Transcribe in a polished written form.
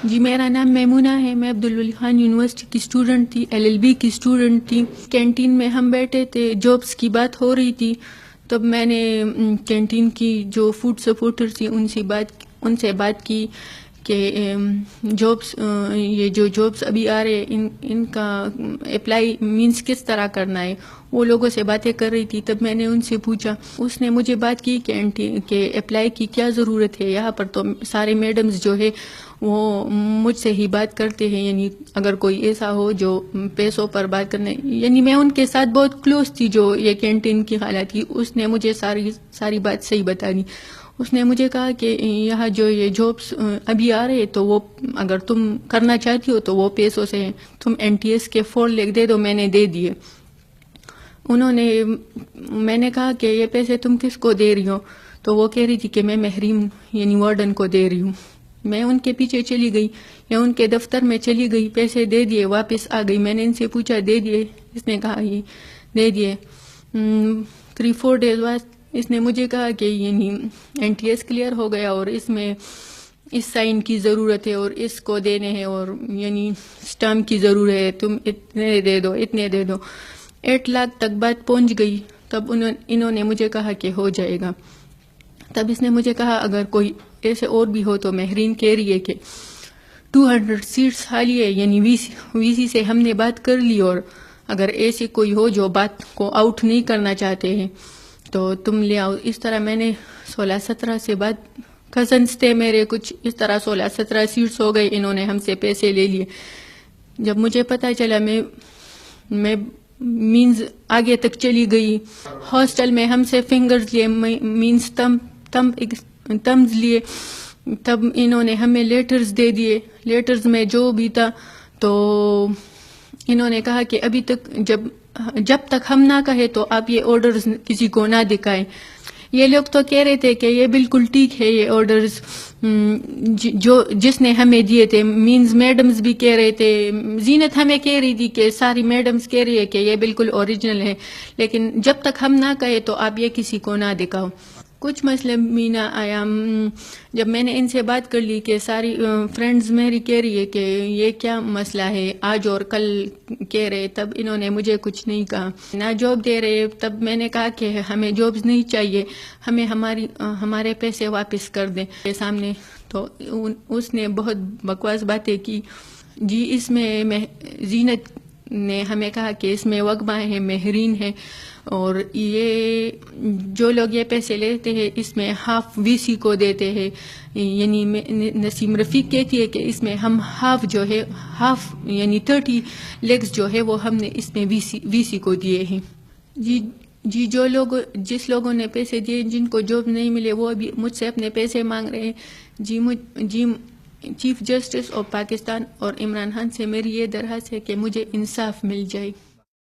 جی میرا نام میمونہ ہے، میں عبدالولی خان یونیورسٹی کی اسٹوڈنٹ تھی، LLB کی اسٹوڈنٹ تھی۔ کینٹین میں ہم بیٹھے تھے، جابس کی بات ہو رہی تھی، تب میں نے کینٹین کی جو فوڈ سپورٹر تھی ان سے بات کی کہ جابس، یہ جو جابس ابھی آ رہے ان کا اپلائی مینس کس طرح کرنا ہے، وہ لوگوں سے باتیں کر رہی تھی۔ تب میں نے ان سے پوچھا، اس نے مجھے بات کی کہ اپلائی کی کیا ضرورت ہے، یہاں پر تو سارے میڈمز جو ہے وہ مجھ سے ہی بات کرتے ہیں، یعنی اگر کوئی ایسا ہو جو پیسوں پر بات کرنے، یعنی میں ان کے ساتھ بہت کلوز تھی جو یہ کینٹین کی خالہ تھی، اس نے مجھے ساری بات صحیح بتا دی۔ اس نے مجھے کہا کہ یہاں جو یہ جابس ابھی آ رہے تو وہ اگر تم کرنا چاہتی ہو تو وہ پیسوں سے ہیں، تم NTS کے فارم لکھ دے دو، میں نے دے دیے۔ میں نے کہا کہ یہ پیسے تم کس کو دے رہی ہو، تو وہ کہہ رہی تھی کہ میں محریم یعنی وارڈن کو دے رہی ہوں۔ میں ان کے پیچھے چلی گئی یا ان کے دفتر میں چلی گئی، پیسے دے دیے، واپس آ گئی۔ میں نے ان سے پوچھا دے دیے، اس نے کہا یہ دے دیے۔ 3-4 ڈیز بعد اس نے مجھے کہا کہ یعنی NTS کلیئر ہو گیا اور اس میں اس سائن کی ضرورت ہے اور اس کو دینے ہیں اور یعنی سٹامپ کی ضرورت ہے، تم اتنے دے دو 8 لاکھ تک بات پہنچ گئی۔ تب انہوں نے مجھے کہا کہ ہو جائے گا۔ تب اس نے مجھے کہا اگر کوئی ایسے اور بھی ہو تو مہرین کہہ رہی ہے کہ 200 سیٹس خالی ہے، یعنی VC سے ہم نے بات کر لی، اور اگر ایسے کوئی ہو جو بات کو آؤٹ نہیں کرنا چاہتے ہیں تو تم لے آؤ۔ اس طرح میں نے 16-17 سے بات، کزنس تھے میرے کچھ، اس طرح 16-17 سیٹس ہو گئے، انہوں نے ہم سے پیسے لے لیے۔ جب مجھے پتہ چلا میں مینز آگے تک چلی گئی، ہاسٹل میں ہم سے فنگرز لیے، مینز تمز لیے، تب انہوں نے ہمیں لیٹرز دے دیے۔ لیٹرز میں جو بھی تھا تو انہوں نے کہا کہ ابھی تک جب تک ہم نہ کہے تو آپ یہ آرڈرز کسی کو نہ دکھائیں۔ یہ لوگ تو کہہ رہے تھے کہ یہ بالکل ٹھیک ہے، یہ آرڈرز جس نے ہمیں دیے تھے، مینز میڈمز بھی کہہ رہے تھے، زینت ہمیں کہہ رہی تھی کہ ساری میڈمز کہہ رہی ہے کہ یہ بالکل اوریجنل ہے، لیکن جب تک ہم نہ کہے تو آپ یہ کسی کو نہ دکھاؤ۔ کچھ مسئلہ بھی نہ آیا۔ جب میں نے ان سے بات کر لی کہ ساری فرینڈز میری کہہ رہی ہے کہ یہ کیا مسئلہ ہے، آج اور کل کہہ رہے، تب انہوں نے مجھے کچھ نہیں کہا، نہ جاب دے رہے۔ تب میں نے کہا کہ ہمیں جابز نہیں چاہیے، ہمیں ہمارے پیسے واپس کر دیں کے سامنے۔ تو اس نے بہت بکواس باتیں کی۔ جی اس میں زینت نے ہمیں کہا کہ اس میں وقبہ ہے، مہرین ہے، اور یہ جو لوگ یہ پیسے لیتے ہیں اس میں ہاف VC کو دیتے ہیں، یعنی نسیم رفیق کہتی ہے کہ اس میں ہم ہاف جو ہے یعنی 30 لیکس جو ہے وہ ہم نے اس میں VC کو دیے ہیں۔ جی جس لوگوں نے پیسے دیے، جن کو جاب نہیں ملے، وہ ابھی مجھ سے اپنے پیسے مانگ رہے ہیں۔ جی چیف جسٹس آف پاکستان اور عمران خان سے میری یہ درخواست ہے کہ مجھے انصاف مل جائے۔